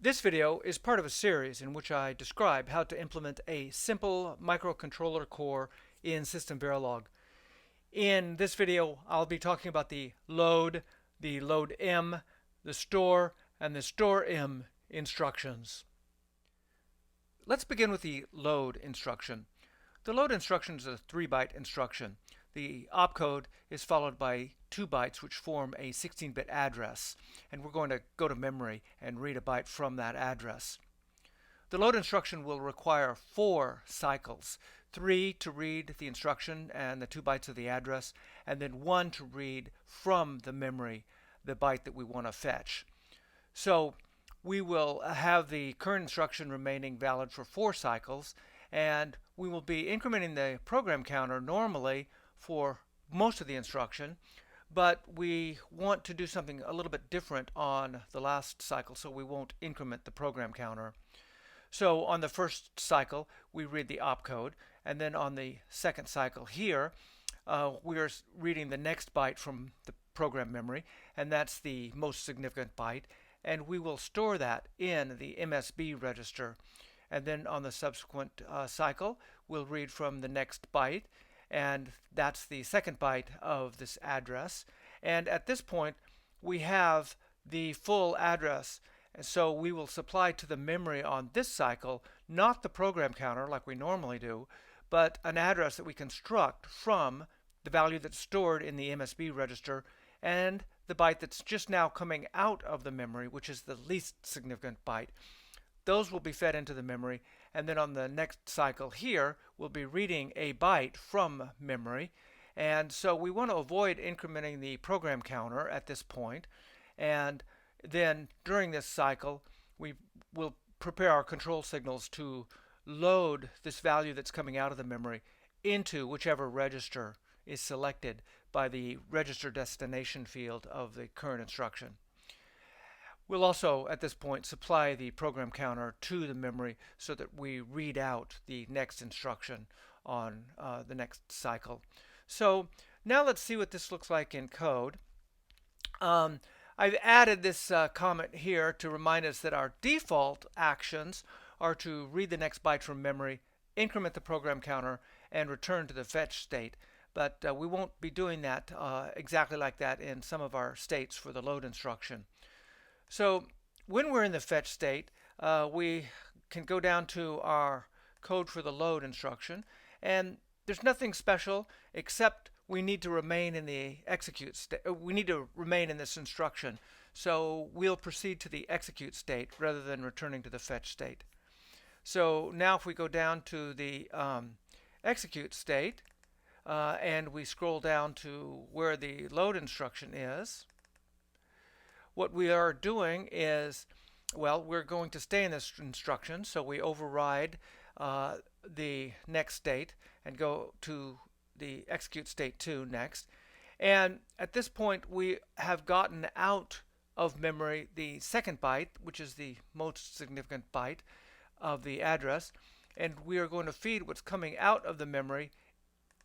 This video is part of a series in which I describe how to implement a simple microcontroller core in System Verilog. In this video, I'll be talking about the load M, the store, and the store M instructions. Let's begin with the load instruction. The load instruction is a 3-byte instruction. The opcode is followed by 2 bytes, which form a 16-bit address. And we're going to go to memory and read a byte from that address. The load instruction will require 4 cycles, 3 to read the instruction and the 2 bytes of the address, and then 1 to read from the memory the byte that we want to fetch. So we will have the current instruction remaining valid for 4 cycles, and we will be incrementing the program counter normally for most of the instruction, but we want to do something a little bit different on the last cycle, so we won't increment the program counter. So on the first cycle, we read the opcode, and then on the second cycle here, we are reading the next byte from the program memory, and that's the most significant byte, and we will store that in the MSB register. And then on the subsequent cycle, we'll read from the next byte, and that's the second byte of this address. And at this point, we have the full address. And so we will supply to the memory on this cycle not the program counter like we normally do, but an address that we construct from the value that's stored in the MSB register and the byte that's just now coming out of the memory, which is the least significant byte. Those will be fed into the memory, and then on the next cycle here, we'll be reading a byte from memory. And so we want to avoid incrementing the program counter at this point. And then during this cycle, we will prepare our control signals to load this value that's coming out of the memory into whichever register is selected by the register destination field of the current instruction. We'll also, at this point, supply the program counter to the memory so that we read out the next instruction on the next cycle. So now let's see what this looks like in code. I've added this comment here to remind us that our default actions are to read the next byte from memory, increment the program counter, and return to the fetch state. But we won't be doing that exactly like that in some of our states for the load instruction. So when we're in the fetch state, we can go down to our code for the load instruction, and there's nothing special except we need to remain in the execute state. We need to remain in this instruction. So we'll proceed to the execute state rather than returning to the fetch state. So now if we go down to the execute state and we scroll down to where the load instruction is, what we are doing is, well, we're going to stay in this instruction, so we override the next state and go to the execute state 2 next. And at this point, we have gotten out of memory the second byte, which is the most significant byte of the address, and we are going to feed what's coming out of the memory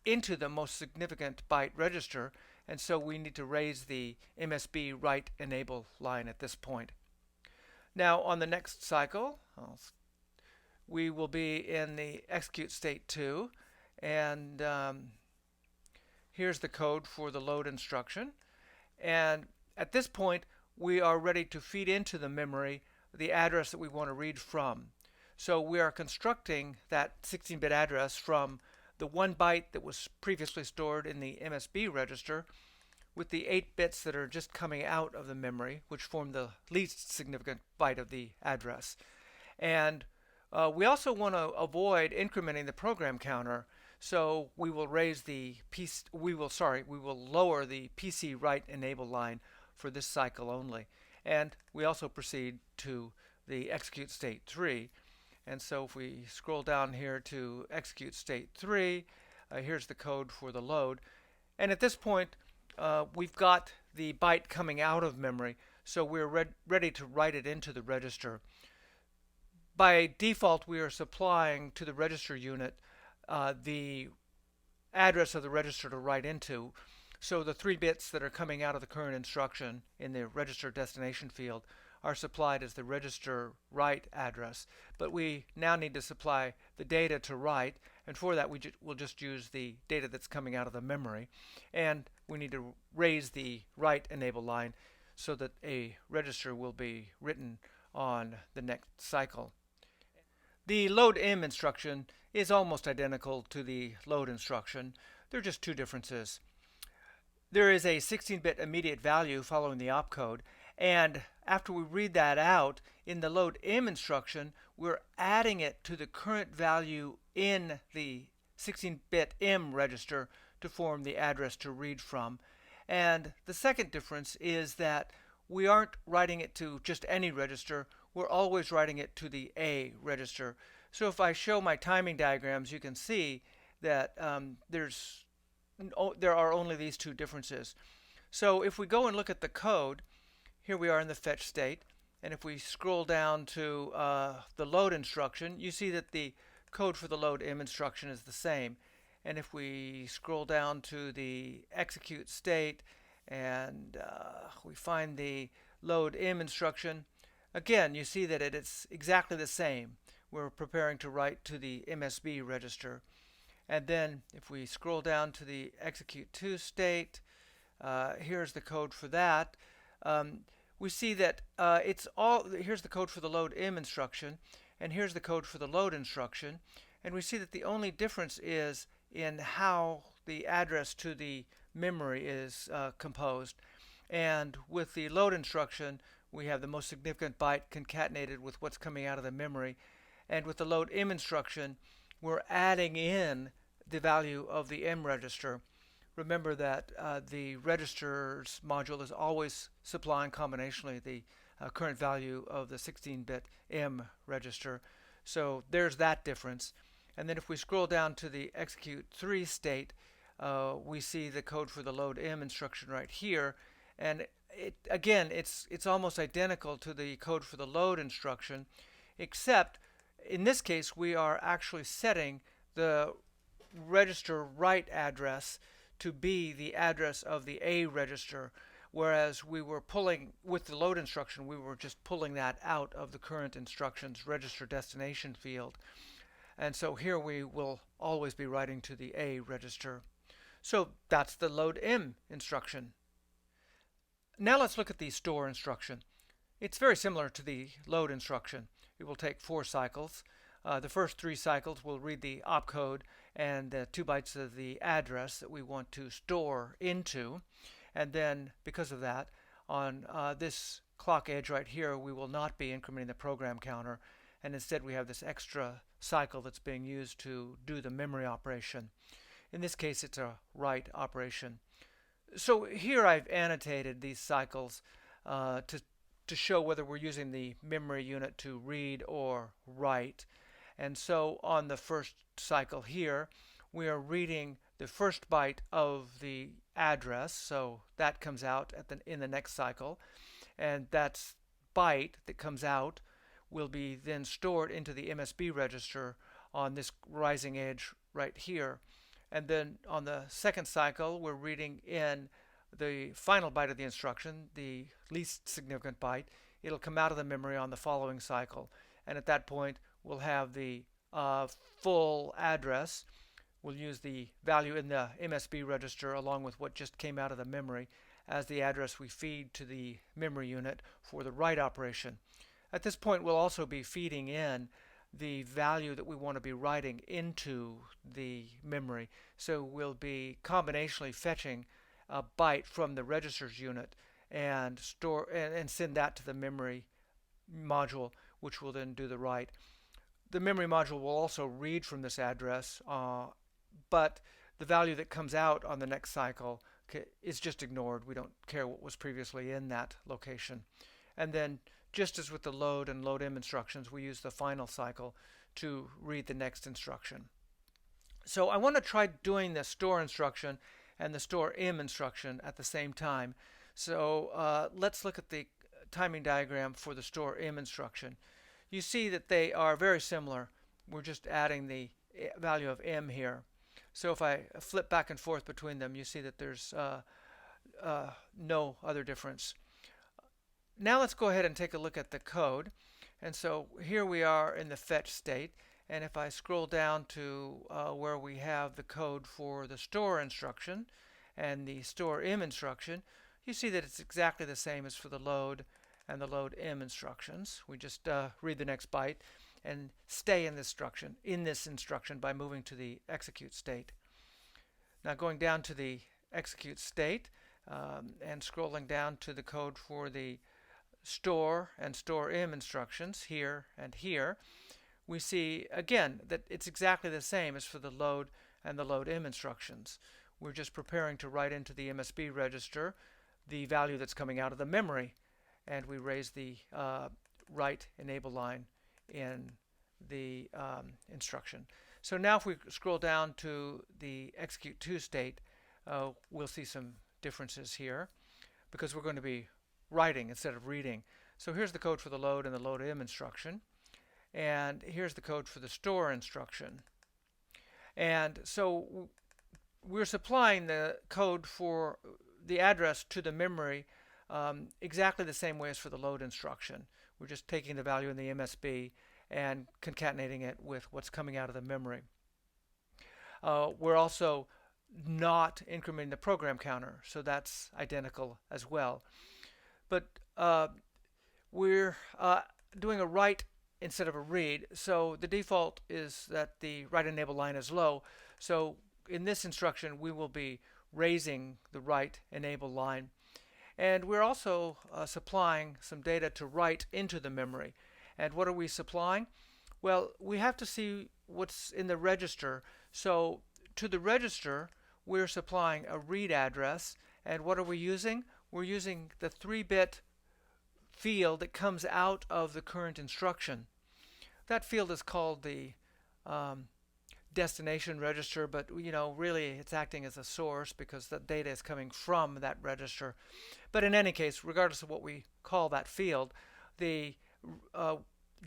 into the most significant byte register. And so we need to raise the MSB write enable line at this point. Now on the next cycle, we will be in the execute state 2, and here's the code for the load instruction. And at this point, we are ready to feed into the memory the address that we want to read from. So we are constructing that 16-bit address from the 1 byte that was previously stored in the MSB register with the 8 bits that are just coming out of the memory, which form the least significant byte of the address. And we also want to avoid incrementing the program counter, so we will raise the we will lower the PC write enable line for this cycle only. And we also proceed to the execute state 3. And so if we scroll down here to execute state 3, here's the code for the load. And at this point, we've got the byte coming out of memory, so we're ready to write it into the register. By default, we are supplying to the register unit the address of the register to write into. So the 3 bits that are coming out of the current instruction in the register destination field are supplied as the register write address, but we now need to supply the data to write, and for that we'll just use the data that's coming out of the memory, and we need to raise the write enable line so that a register will be written on the next cycle. The load M instruction is almost identical to the load instruction. There are just two differences. There is a 16-bit immediate value following the opcode, and after we read that out in the load M instruction, we're adding it to the current value in the 16-bit M register to form the address to read from. And the second difference is that we aren't writing it to just any register, we're always writing it to the A register. So if I show my timing diagrams, you can see that there are only these two differences. So if we go and look at the code, here we are in the fetch state, and if we scroll down to the load instruction, you see that the code for the load M instruction is the same. And if we scroll down to the execute state and we find the load M instruction, again you see that it's exactly the same. We're preparing to write to the MSB register. And then if we scroll down to the execute to state, here's the code for that. We see that here's the code for the load M instruction, and here's the code for the load instruction. And we see that the only difference is in how the address to the memory is composed. And with the load instruction, we have the most significant byte concatenated with what's coming out of the memory. And with the load M instruction, we're adding in the value of the M register. Remember that the registers module is always supplying combinationally the current value of the 16-bit M register. So there's that difference. And then if we scroll down to the execute 3 state, we see the code for the load M instruction right here. And it's almost identical to the code for the load instruction, except in this case we are actually setting the register write address to be the address of the A register, whereas we were pulling, with the load instruction, we were just pulling that out of the current instruction's register destination field. And so here we will always be writing to the A register. So that's the load M instruction. Now let's look at the store instruction. It's very similar to the load instruction. It will take 4 cycles. The first 3 cycles will read the opcode and 2 bytes of the address that we want to store into. And then because of that, on this clock edge right here, we will not be incrementing the program counter, and instead we have this extra cycle that's being used to do the memory operation. In this case, it's a write operation. So here I've annotated these cycles to show whether we're using the memory unit to read or write. And so on the first cycle here, we are reading the first byte of the address, so that comes out in the next cycle, and that byte that comes out will be then stored into the MSB register on this rising edge right here. And then on the second cycle, we're reading in the final byte of the instruction, the least significant byte. It'll come out of the memory on the following cycle, and at that point we'll have the full address. We'll use the value in the MSB register along with what just came out of the memory as the address we feed to the memory unit for the write operation. At this point, we'll also be feeding in the value that we want to be writing into the memory. So we'll be combinationally fetching a byte from the registers unit and store and send that to the memory module, which will then do the write. The memory module will also read from this address, but the value that comes out on the next cycle is just ignored. We don't care what was previously in that location. And then, just as with the load and load M instructions, we use the final cycle to read the next instruction. So I want to try doing the store instruction and the store M instruction at the same time. So let's look at the timing diagram for the store M instruction. You see that they are very similar. We're just adding the value of M here. So if I flip back and forth between them, you see that there's no other difference. now let's go ahead and take a look at the code. And so here we are in the fetch state. And if I scroll down to where we have the code for the store instruction and the store im instruction, you see that it's exactly the same as for the load and the load im instructions. We just read the next byte and stay in this instruction by moving to the execute state. Now going down to the execute state and scrolling down to the code for the store and store im instructions here and here, we see again that it's exactly the same as for the load and the load im instructions. We're just preparing to write into the MSB register the value that's coming out of the memory, and we raise the write enable line in the instruction. So now if we scroll down to the execute to state, we'll see some differences here because we're going to be writing instead of reading. So here's the code for the load and the load im instruction, and here's the code for the store instruction. And so we're supplying the code for the address to the memory exactly the same way as for the load instruction. We're just taking the value in the MSB and concatenating it with what's coming out of the memory. We're also not incrementing the program counter, so that's identical as well. But we're doing a write instead of a read, so the default is that the write enable line is low. So in this instruction, we will be raising the write enable line. And we're also supplying some data to write into the memory. And what are we supplying? Well, we have to see what's in the register. So to the register, we're supplying a read address. And what are we using? We're using the 3-bit field that comes out of the current instruction. That field is called the destination register, but really it's acting as a source because the data is coming from that register. But in any case, regardless of what we call that field, the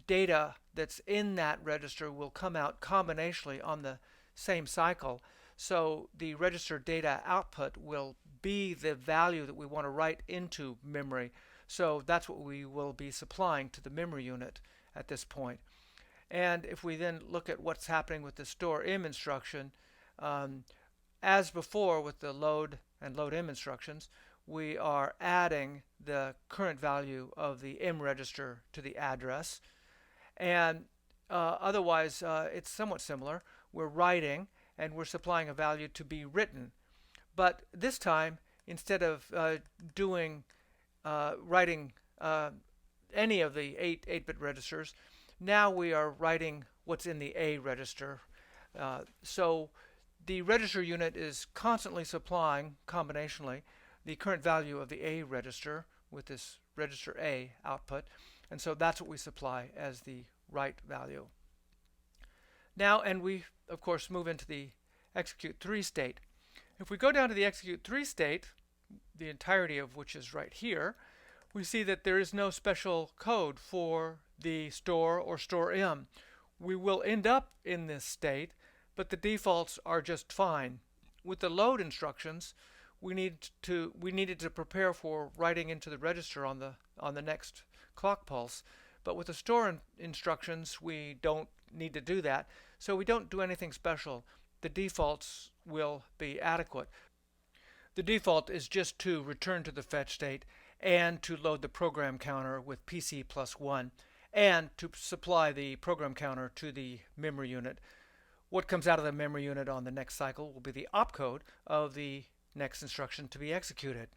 data that's in that register will come out combinationally on the same cycle. So the register data output will be the value that we want to write into memory. So that's what we will be supplying to the memory unit at this point. And if we then look at what's happening with the store im instruction, as before with the load and load im instructions, we are adding the current value of the im register to the address. And otherwise, it's somewhat similar. We're writing and we're supplying a value to be written. But this time, instead of writing any of the 8-bit registers, now we are writing what's in the A register. So the register unit is constantly supplying, combinationally, the current value of the A register with this register A output. And so that's what we supply as the write value. Now, and we, of course, move into the execute 3 state. If we go down to the execute 3 state, the entirety of which is right here, we see that there is no special code for the store or store im. We will end up in this state, but the defaults are just fine. With the load instructions, we needed to prepare for writing into the register on the next clock pulse. But with the store instructions, we don't need to do that. So we don't do anything special. The defaults will be adequate. The default is just to return to the fetch state and to load the program counter with PC plus 1 and to supply the program counter to the memory unit. What comes out of the memory unit on the next cycle will be the opcode of the next instruction to be executed.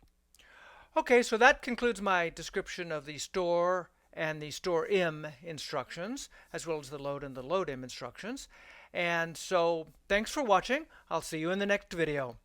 Okay, so that concludes my description of the store and the store im instructions, as well as the load and the load im instructions. And so thanks for watching. I'll see you in the next video.